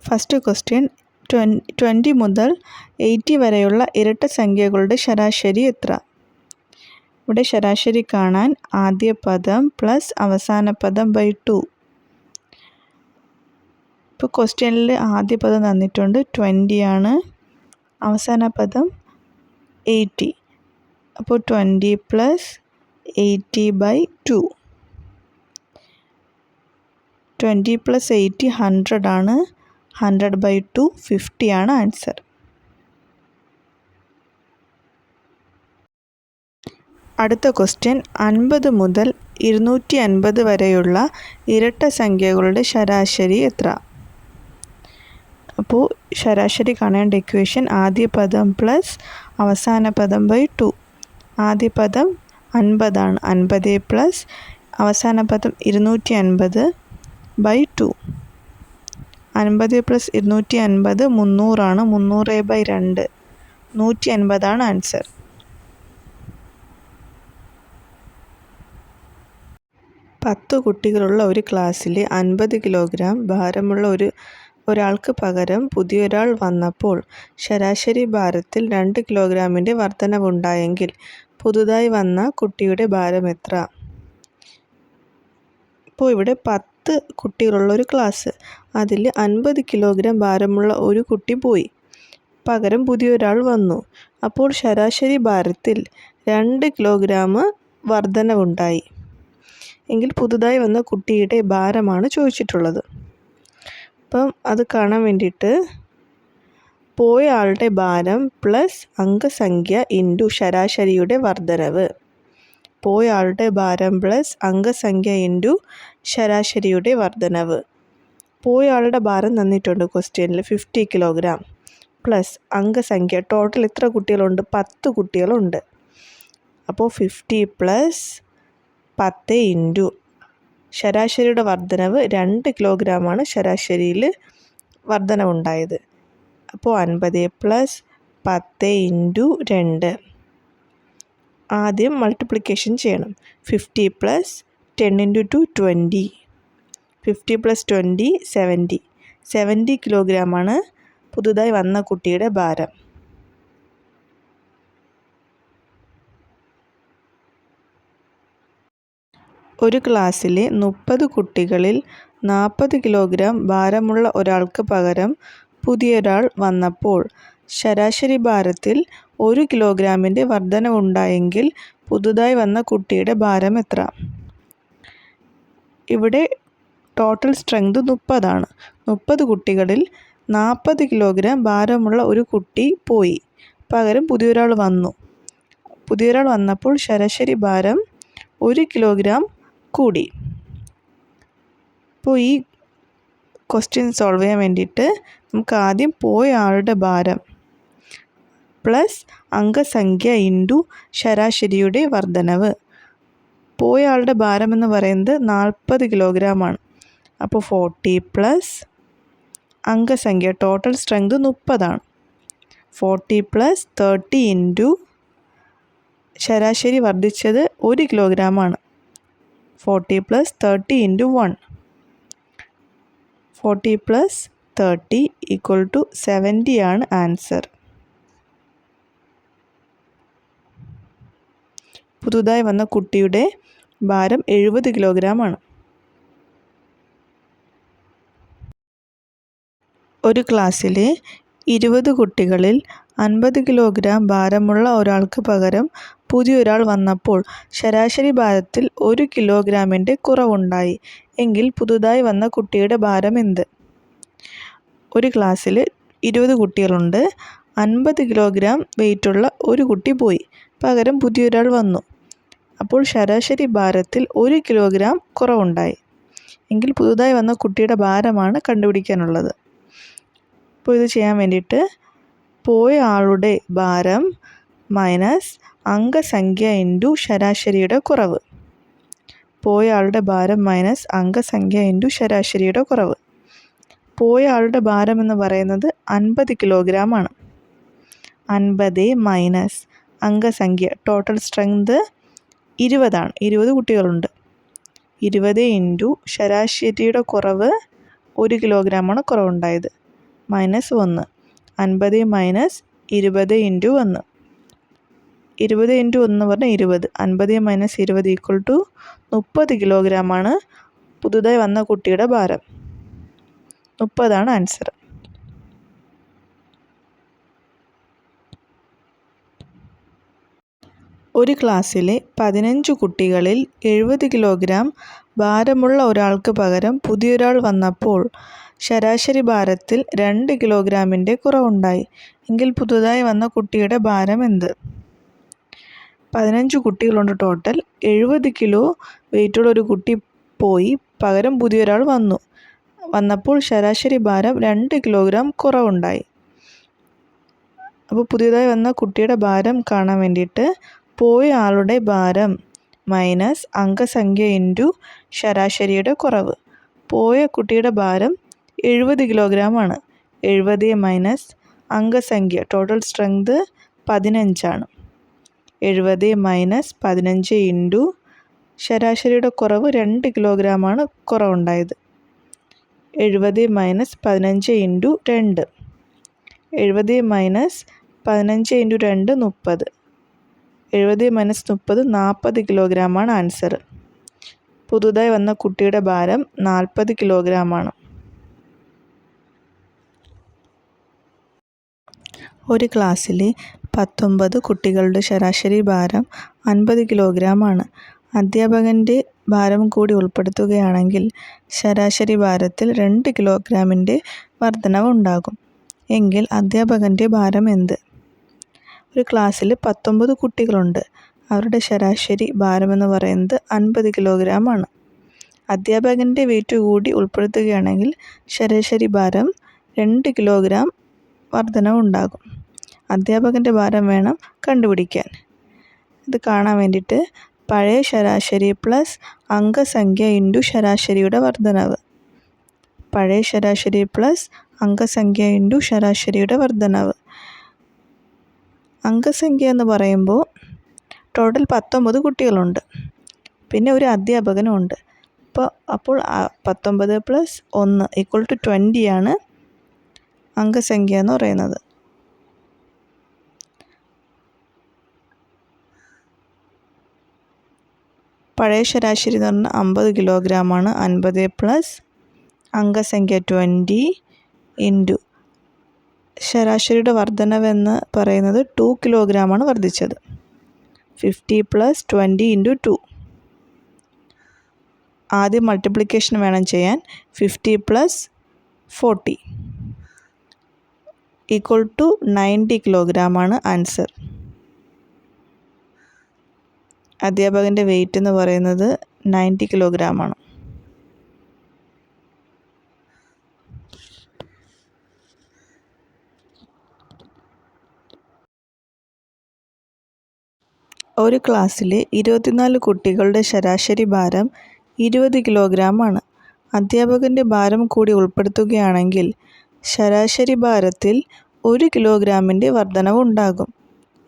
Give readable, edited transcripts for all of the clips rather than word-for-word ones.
First question 20 മുതൽ 80 വരെയുള്ള ഇരട്ട സംഖ്യകളുടെ ശരാശരി എത്ര? ഇവിടെ ശരാശരി കാണാൻ ആദ്യ പദം പ്ലസ് അവസാന പദം ബൈ 2. ഇപ്പോൾ ക്വസ്റ്റ്യനിൽ ആദ്യ പദം തന്നിട്ടുണ്ട് 20 ആണ്, അവസാന പദം 80. അപ്പോൾ 20 പ്ലസ് 80 ബൈ 2. 20 പ്ലസ് 80 100 ആണ്. 100 ബൈ 2 50 ആണ് ആൻസർ. അടുത്ത ക്വസ്റ്റ്യൻ 50 മുതൽ 250 വരെയുള്ള ഇരട്ട സംഖ്യകളുടെ ശരാശരി എത്ര? അപ്പോൾ ശരാശരി കാണേണ്ട ഇക്വേഷൻ ആദ്യ പദം പ്ലസ് അവസാന പദം ബൈ 2. ആദ്യ പദം 50 ആണ്. 50 പ്ലസ് അവസാന പദം 250 ബൈ 2. 50 പ്ലസ് 250 300 ആണ്. 300 ബൈ 2 150 ആണ് ആൻസർ. പത്ത് കുട്ടികളുള്ള ഒരു ക്ലാസ്സിലെ 50 കിലോഗ്രാം ഭാരമുള്ള ഒരാൾക്ക് പകരം പുതിയൊരാൾ വന്നപ്പോൾ ശരാശരി ഭാരത്തിൽ 2 കിലോഗ്രാമിൻ്റെ വർധനവുണ്ടായെങ്കിൽ പുതുതായി വന്ന കുട്ടിയുടെ ഭാരം എത്ര? ഇപ്പോൾ ഇവിടെ 10 കുട്ടികളുള്ള ഒരു ക്ലാസ്, അതിൽ 50 കിലോഗ്രാം ഭാരമുള്ള ഒരു കുട്ടി പോയി, പകരം പുതിയൊരാൾ വന്നു. അപ്പോൾ ശരാശരി ഭാരത്തിൽ 2 കിലോഗ്രാം വർധനവുണ്ടായി എങ്കിൽ പുതുതായി വന്ന കുട്ടിയുടെ ഭാരമാണ് ചോദിച്ചിട്ടുള്ളത്. അപ്പം അത് കാണാൻ വേണ്ടിയിട്ട് പോയ ആളുടെ ഭാരം പ്ലസ് അംഗസംഖ്യ ഇൻറ്റു ശരാശരിയുടെ വർധനവ്. പോയ ആളുടെ ഭാരം പ്ലസ് അംഗസംഖ്യ ഇൻറ്റു ശരാശരിയുടെ വർധനവ്. പോയ ആളുടെ ഭാരം തന്നിട്ടുണ്ട് ക്വസ്റ്റ്യനിൽ 50 കിലോഗ്രാം പ്ലസ് അംഗസംഖ്യ. ടോട്ടൽ എത്ര കുട്ടികളുണ്ട്? 10 കുട്ടികളുണ്ട്. അപ്പോൾ 50 പ്ലസ് 10 ഇൻറ്റു ശരാശരിയുടെ വർധനവ് 2 കിലോഗ്രാമാണ് ശരാശരിയിൽ വർധനവുണ്ടായത്. അപ്പോൾ 50 പ്ലസ് 10 ഇൻറ്റു 2. ആദ്യം മൾട്ടിപ്ലിക്കേഷൻ ചെയ്യണം. 50 പ്ലസ് 10 ഇൻറ്റു 2 20. 50 പ്ലസ് 20 70. 70 കിലോഗ്രാമാണ് പുതുതായി വന്ന കുട്ടിയുടെ ഭാരം. ഒരു ക്ലാസ്സിലെ 30 കുട്ടികളിൽ 40 കിലോഗ്രാം ഭാരമുള്ള ഒരാൾക്ക് പകരം പുതിയൊരാൾ വന്നപ്പോൾ ശരാശരി ഭാരത്തിൽ 1 കിലോഗ്രാമിൻ്റെ വർധനവുണ്ടായെങ്കിൽ പുതുതായി വന്ന കുട്ടിയുടെ ഭാരം എത്ര? ഇവിടെ ടോട്ടൽ സ്ട്രെങ്ത് 30 ആണ്. 30 കുട്ടികളിൽ 40 കിലോഗ്രാം ഭാരമുള്ള ഒരു കുട്ടി പോയി, പകരം പുതിയൊരാൾ വന്നു. പുതിയൊരാൾ വന്നപ്പോൾ ശരാശരി ഭാരം 1 കിലോഗ്രാം കൂടി. അപ്പോൾ ഈ ക്വസ്റ്റ്യൻ സോൾവ് ചെയ്യാൻ വേണ്ടിയിട്ട് നമുക്ക് ആദ്യം പോയ ആളുടെ ഭാരം പ്ലസ് അംഗസംഖ്യ ഇൻറ്റു ശരാശരിയുടെ വർധനവ്. പോയ ആളുടെ ഭാരം എന്ന് പറയുന്നത് 40 കിലോഗ്രാമാണ്. അപ്പോൾ 40 പ്ലസ് അംഗസംഖ്യ, ടോട്ടൽ സ്ട്രെങ്ത് 30 ആണ്. 40 പ്ലസ് 30 ഇൻറ്റു ശരാശരി വർദ്ധിച്ചത് 1 കിലോഗ്രാമാണ്. 40 plus 30 into 1. 40 plus 30 equal to 70 ആണ് ആൻസർ. പുതുതായി വന്ന കുട്ടിയുടെ ഭാരം 70 കിലോഗ്രാമാണ്. ഒരു ക്ലാസ്സിലെ 20 കുട്ടികളിൽ 50 കിലോഗ്രാം ഭാരമുള്ള ഒരാൾക്ക് പകരം പുതിയൊരാൾ വന്നപ്പോൾ ശരാശരി ഭാരത്തിൽ 1 കിലോഗ്രാമിൻ്റെ കുറവുണ്ടായി എങ്കിൽ പുതുതായി വന്ന കുട്ടിയുടെ ഭാരം എന്ത്? ഒരു ക്ലാസ്സിൽ 20 കുട്ടികളുണ്ട്. 50 കിലോഗ്രാം വെയിറ്റുള്ള ഒരു കുട്ടി പോയി, പകരം പുതിയൊരാൾ വന്നു. അപ്പോൾ ശരാശരി ഭാരത്തിൽ 1 കിലോഗ്രാം കുറവുണ്ടായി എങ്കിൽ പുതുതായി വന്ന കുട്ടിയുടെ ഭാരമാണ് കണ്ടുപിടിക്കാനുള്ളത്. അപ്പോൾ ഇത് ചെയ്യാൻ വേണ്ടിയിട്ട് പോയ ആളുടെ ഭാരം മൈനസ് അംഗസംഖ്യ ഇൻറ്റു ശരാശരിയുടെ കുറവ്. പോയ ആളുടെ ഭാരം മൈനസ് അംഗസംഖ്യ ഇൻറ്റു ശരാശരിയുടെ കുറവ്. പോയ ആളുടെ ഭാരം എന്ന് പറയുന്നത് 50 കിലോഗ്രാമാണ്. 50 മൈനസ് അംഗസംഖ്യ, ടോട്ടൽ സ്ട്രെങ്ത് 20 ആണ്. 20 കുട്ടികളുണ്ട്. 20 ഇൻറ്റു ശരാശരിയുടെ കുറവ് 1 കിലോഗ്രാമാണ് കുറവുണ്ടായത്. മൈനസ് 1. 50 minus 20 into 1. 20 ഇൻറ്റു 1 എന്ന് പറഞ്ഞാൽ 20. 50 മൈനസ് 20 ഈക്വൽ ടു 30 കിലോഗ്രാമാണ് പുതുതായി വന്ന കുട്ടിയുടെ ഭാരം. 30 ആൻസർ. ഒരു ക്ലാസ്സിലെ 15 കുട്ടികളിൽ 70 കിലോഗ്രാം ഭാരമുള്ള ഒരാൾക്ക് പകരം പുതിയൊരാൾ വന്നപ്പോൾ ശരാശരി ഭാരത്തിൽ 2 കിലോഗ്രാമിൻ്റെ കുറവുണ്ടായി. എങ്കിൽ പുതുതായി വന്ന കുട്ടിയുടെ ഭാരം എന്ത്? 15 കുട്ടികളുണ്ട് ടോട്ടൽ. 70 കിലോ വെയിറ്റുള്ള ഒരു കുട്ടി പോയി, പകരം പുതിയൊരാൾ വന്നപ്പോൾ ശരാശരി ഭാരം 2 കിലോഗ്രാം കുറവുണ്ടായി. അപ്പോൾ പുതിയതായി വന്ന കുട്ടിയുടെ ഭാരം കാണാൻ വേണ്ടിയിട്ട് പോയ ആളുടെ ഭാരം മൈനസ് അംഗസംഖ്യ ഇൻറ്റു ശരാശരിയുടെ കുറവ്. പോയ കുട്ടിയുടെ ഭാരം 70 കിലോഗ്രാമാണ്. 70 മൈനസ് അംഗസംഖ്യ, ടോട്ടൽ സ്ട്രെങ്ത് 15 70 മൈനസ് 15 ഇൻറ്റു ശരാശരിയുടെ കുറവ് 2 കിലോഗ്രാമാണ് കുറവുണ്ടായത്. 70 minus 15 into 2. 70 minus 15 into 2 30. 70 minus 30 40 കിലോഗ്രാമാണ് ആൻസർ. പുതുതായി വന്ന കുട്ടിയുടെ ഭാരം 40 കിലോഗ്രാമാണ്. ഒരു ക്ലാസ്സിലെ 19 കുട്ടികളുടെ ശരാശരി ഭാരം 50 കിലോഗ്രാമാണ്. അധ്യാപകൻ്റെ ഭാരം കൂടി ഉൾപ്പെടുത്തുകയാണെങ്കിൽ ശരാശരി ഭാരത്തിൽ 2 കിലോഗ്രാമിൻ്റെ വർധനവ് ഉണ്ടാകും. എങ്കിൽ അധ്യാപകൻ്റെ ഭാരം എന്ത്? ഒരു ക്ലാസ്സിൽ 19 കുട്ടികളുണ്ട്. അവരുടെ ശരാശരി ഭാരമെന്ന് പറയുന്നത് 50 കിലോഗ്രാമാണ്. അധ്യാപകൻ്റെ വെയിറ്റ് കൂടി ഉൾപ്പെടുത്തുകയാണെങ്കിൽ ശരാശരി ഭാരം 2 കിലോഗ്രാം വർധനവുണ്ടാകും. അധ്യാപകൻ്റെ ഭാരം വേണം കണ്ടുപിടിക്കാൻ. ഇത് കാണാൻ വേണ്ടിയിട്ട് പഴയ ശരാശരി പ്ലസ് അംഗസംഖ്യ ഇൻറ്റു ശരാശരിയുടെ വർധനവ്. പഴയ ശരാശരി പ്ലസ് അംഗസംഖ്യ ഇൻറ്റു ശരാശരിയുടെ വർധനവ്. അംഗസംഖ്യ എന്ന് പറയുമ്പോൾ ടോട്ടൽ 19 കുട്ടികളുണ്ട്, പിന്നെ ഒരു അധ്യാപകനും ഉണ്ട്. അപ്പോൾ 19 പ്ലസ് 1 ഈക്വൽ ടു 20 അംഗസംഖ്യ എന്ന് പറയുന്നത്. പഴയ ശരാശരി എന്ന് പറഞ്ഞാൽ 50 കിലോഗ്രാമാണ്. 50 പ്ലസ് അംഗസംഖ്യ 20 ഇൻറ്റു ശരാശരിയുടെ വർധനവെന്ന് പറയുന്നത് 2 കിലോഗ്രാമാണ് വർദ്ധിച്ചത്. 50 പ്ലസ് 20 ഇൻറ്റു 2. ആദ്യം മൾട്ടിപ്ലിക്കേഷൻ വേണം ചെയ്യാൻ. 50 പ്ലസ് 40 ഈക്വൽ ടു 90 കിലോഗ്രാമാണ് ആൻസർ. അധ്യാപകൻ്റെ വെയിറ്റ് എന്ന് പറയുന്നത് 90 കിലോഗ്രാമാണ്. ഒരു ക്ലാസ്സിലെ 24 കുട്ടികളുടെ ശരാശരി ഭാരം 20 കിലോഗ്രാമാണ്. അധ്യാപകൻ്റെ ഭാരം കൂടി ഉൾപ്പെടുത്തുകയാണെങ്കിൽ ശരാശരി ഭാരത്തിൽ 1 കിലോഗ്രാമിൻ്റെ വർധനവ് ഉണ്ടാകും.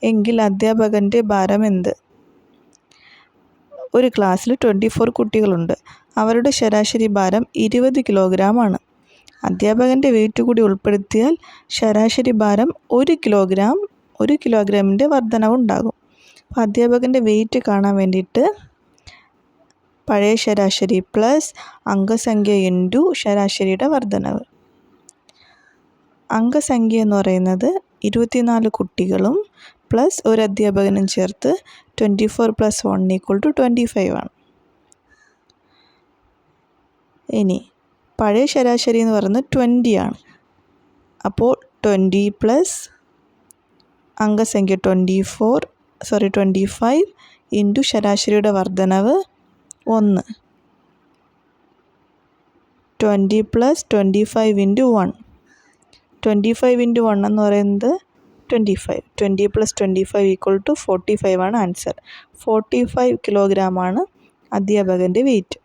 എങ്കിൽ അധ്യാപകൻ്റെ ഭാരം എന്ത്? ഒരു ക്ലാസ്സിൽ 24 കുട്ടികളുണ്ട്. അവരുടെ ശരാശരി ഭാരം 20 കിലോഗ്രാമാണ്. അധ്യാപകൻ്റെ വെയിറ്റ് കൂടി ഉൾപ്പെടുത്തിയാൽ ശരാശരി ഭാരം 1 കിലോഗ്രാമിൻ്റെ വർധനവ് ഉണ്ടാകും. അപ്പോൾ അധ്യാപകൻ്റെ വെയിറ്റ് കാണാൻ വേണ്ടിയിട്ട് പഴയ ശരാശരി പ്ലസ് അംഗസംഖ്യ ഇൻറ്റു ശരാശരിയുടെ വർധനവ്. അംഗസംഖ്യ എന്ന് പറയുന്നത് 24 കുട്ടികളും പ്ലസ് ഒരു അധ്യാപകനും ചേർത്ത് 24 പ്ലസ് 1 ഈക്വൽ ടു 25 ഇനി പഴയ ശരാശരി എന്ന് പറയുന്നത് 20 അപ്പോൾ 20 പ്ലസ് അംഗസംഖ്യ 25 ഇൻറ്റു ശരാശരിയുടെ വർധനവ് 1. 20 പ്ലസ് 25 ഇൻറ്റു 1. 25 ഇൻറ്റു 1 എന്ന് പറയുന്നത് 25. 20 പ്ലസ് 25 ഈക്വൽ ടു 45 ആൻസർ. 45 കിലോഗ്രാമാണ് അധ്യാപകൻ്റെ വെയിറ്റ്.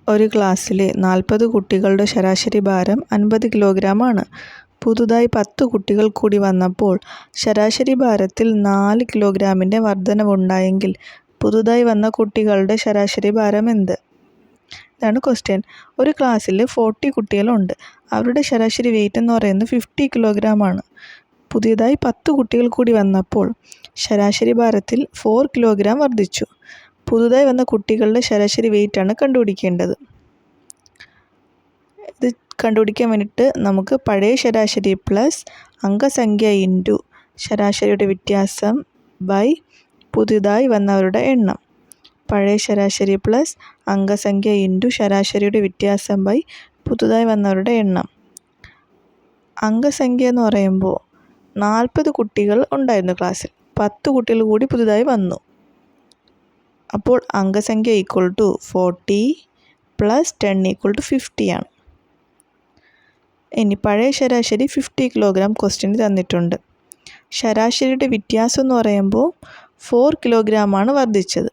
ഒരു ക്ലാസ്സിലെ 40 കുട്ടികളുടെ ശരാശരി ഭാരം 50 കിലോഗ്രാമാണ്. പുതുതായി 10 കുട്ടികൾ കൂടി വന്നപ്പോൾ ശരാശരി ഭാരത്തിൽ 4 കിലോഗ്രാമിൻ്റെ വർധനവുണ്ടായെങ്കിൽ പുതുതായി വന്ന കുട്ടികളുടെ ശരാശരി ഭാരം എന്ത്? ഇതാണ് ക്വസ്റ്റ്യൻ. ഒരു ക്ലാസ്സിൽ 40 കുട്ടികളുണ്ട്. അവരുടെ ശരാശരി വെയിറ്റ് എന്ന് പറയുന്നത് 50 കിലോഗ്രാം ആണ്. പുതിയതായി 10 കുട്ടികൾ കൂടി വന്നപ്പോൾ ശരാശരി ഭാരത്തിൽ 4 കിലോഗ്രാം വർദ്ധിച്ചു. പുതുതായി വന്ന കുട്ടികളുടെ ശരാശരി വെയിറ്റാണ് കണ്ടുപിടിക്കേണ്ടത്. ഇത് കണ്ടുപിടിക്കാൻ വേണ്ടിയിട്ട് നമുക്ക് പഴയ ശരാശരി പ്ലസ് അംഗസംഖ്യ ഇൻറ്റു ശരാശരിയുടെ വ്യത്യാസം ബൈ പുതിയതായി വന്നവരുടെ എണ്ണം. പഴയ ശരാശരി പ്ലസ് അംഗസംഖ്യ ഇൻറ്റു ശരാശരിയുടെ വ്യത്യാസം ബൈ പുതുതായി വന്നവരുടെ എണ്ണം. അംഗസംഖ്യ എന്ന് പറയുമ്പോൾ 40 കുട്ടികൾ ഉണ്ടായിരുന്നു ക്ലാസ്സിൽ. 10 കുട്ടികൾ കൂടി പുതുതായി വന്നു. അപ്പോൾ അംഗസംഖ്യ equal to 40 plus 10 equal to 50 ആണ്. ഇനി പഴയ ശരാശരി 50 കിലോഗ്രാം ക്വസ്റ്റ്യൻ തന്നിട്ടുണ്ട്. ശരാശരിയുടെ വ്യത്യാസം എന്ന് പറയുമ്പോൾ 4 കിലോഗ്രാമാണ് വർദ്ധിച്ചത്.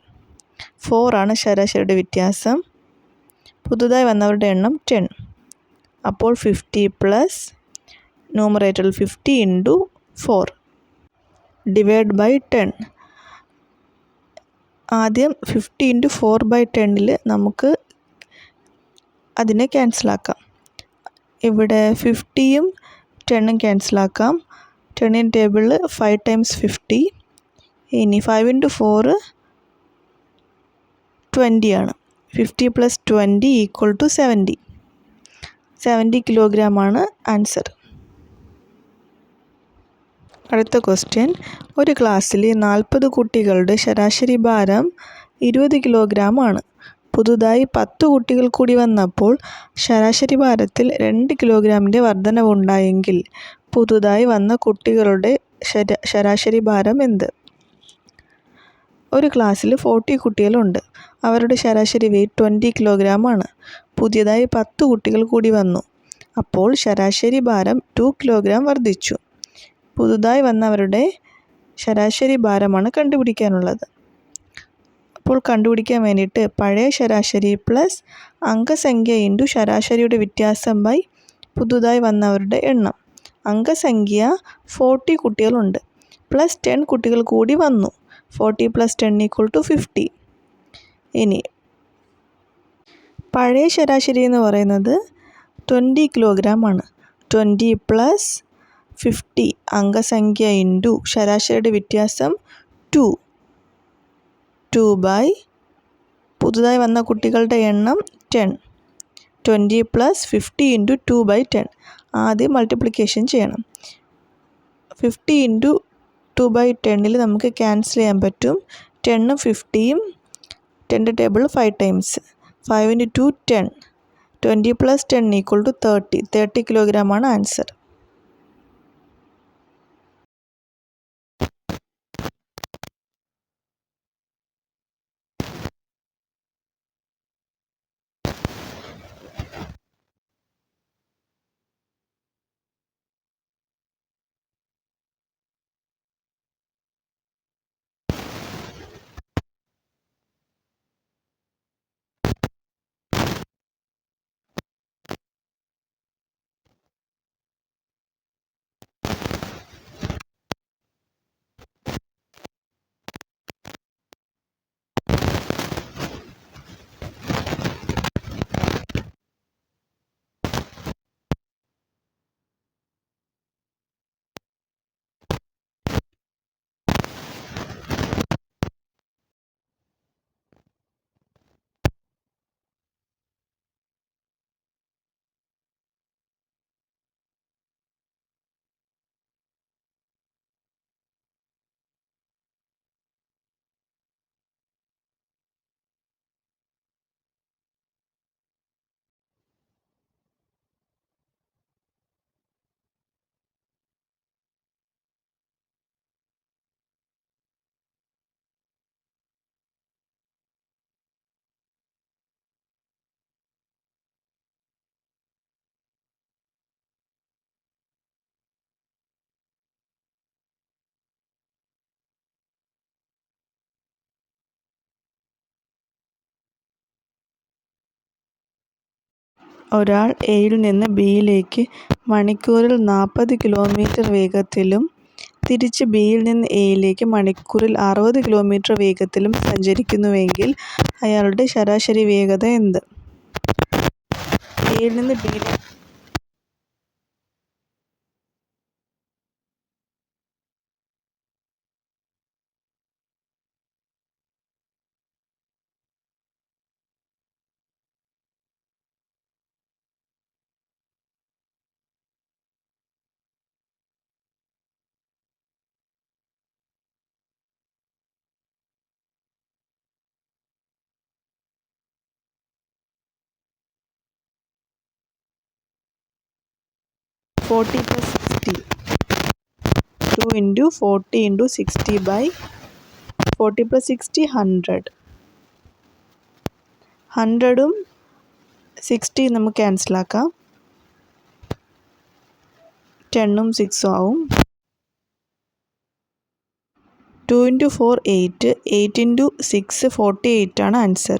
4 ആണ് ശരാശരിയുടെ വ്യത്യാസം. പുതുതായി വന്നവരുടെ എണ്ണം 10. അപ്പോൾ 50 പ്ലസ് ന്യൂമറേറ്ററിൽ 50 ഇൻറ്റു 4 ഡിവൈഡ് ബൈ 10. ആദ്യം 50 ഇൻറ്റു 4/10 നമുക്ക് അതിനെ ക്യാൻസലാക്കാം. ഇവിടെ 50യും 10ഉം ക്യാൻസലാക്കാം. 10 ടേബിളിൽ 5 ടൈംസ് 50. ഇനി 5 ഇൻറ്റു 4 20 ആണ്. 50 പ്ലസ് 20 ഈക്വൽ ടു 70. 70 കിലോഗ്രാമാണ് ആൻസർ. അടുത്ത ക്വസ്റ്റ്യൻ. ഒരു ക്ലാസ്സിൽ 40 കുട്ടികളുടെ ശരാശരി ഭാരം 20 കിലോഗ്രാം ആണ്. പുതുതായി 10 കുട്ടികൾ കൂടി വന്നപ്പോൾ ശരാശരി ഭാരത്തിൽ 2 കിലോഗ്രാമിൻ്റെ വർധനവുണ്ടായെങ്കിൽ പുതുതായി വന്ന കുട്ടികളുടെ ശരാശരി ഭാരം എന്ത്? ഒരു ക്ലാസ്സിൽ 40 കുട്ടികളുണ്ട്. അവരുടെ ശരാശരി വെയിറ്റ് 20 കിലോഗ്രാം ആണ്. പുതിയതായി 10 കുട്ടികൾ കൂടി വന്നു. അപ്പോൾ ശരാശരി ഭാരം 2 കിലോഗ്രാം വർദ്ധിച്ചു. പുതുതായി വന്നവരുടെ ശരാശരി ഭാരമാണ് കണ്ടുപിടിക്കാനുള്ളത്. അപ്പോൾ കണ്ടുപിടിക്കാൻ വേണ്ടിയിട്ട് പഴയ ശരാശരി പ്ലസ് അംഗസംഖ്യ ഇൻറ്റു ശരാശരിയുടെ വ്യത്യാസം ബൈ പുതുതായി വന്നവരുടെ എണ്ണം. അംഗസംഖ്യ 40 കുട്ടികളുണ്ട്. പ്ലസ് 10 കുട്ടികൾ കൂടി വന്നു. 40 പ്ലസ് 10 ഈക്വൽ ടു 50. ഇനി പഴയ ശരാശരി എന്ന് പറയുന്നത് 20 കിലോഗ്രാം ആണ്. 20 പ്ലസ് 50 അംഗസംഖ്യ ഇൻറ്റു ശരാശരിയുടെ വ്യത്യാസം 2 ബൈ പുതുതായി വന്ന കുട്ടികളുടെ എണ്ണം 10. 20 പ്ലസ് 50 ഇൻറ്റു 2/10. ആദ്യം മൾട്ടിപ്ലിക്കേഷൻ ചെയ്യണം. 50 ഇൻറ്റു 2/10 നമുക്ക് ക്യാൻസൽ ചെയ്യാൻ പറ്റും. 10ഉം 50യും 10 table 5 times. 5 into 2 10. 20 plus 10 equal to 30. 30 കിലോഗ്രാമാണ് ആൻസർ. ഒരാൾ എയിൽ നിന്ന് ബിയിലേക്ക് മണിക്കൂറിൽ 40 കിലോമീറ്റർ വേഗത്തിലും തിരിച്ച് ബിയിൽ നിന്ന് എയിലേക്ക് മണിക്കൂറിൽ 60 കിലോമീറ്റർ വേഗത്തിലും സഞ്ചരിക്കുന്നുവെങ്കിൽ അയാളുടെ ശരാശരി വേഗത എന്ത്? എയിൽ നിന്ന് ബിയിലേക്ക് 40 + 60. 2 into 40 into 60 by 40 + 60 100. 100ഉം 60 നമുക്ക് ക്യാൻസലാക്കാം. 10ഉം 6ഉം ആവും. 2 into 4 8. 8 into 6 48 ആണ് ആൻസർ.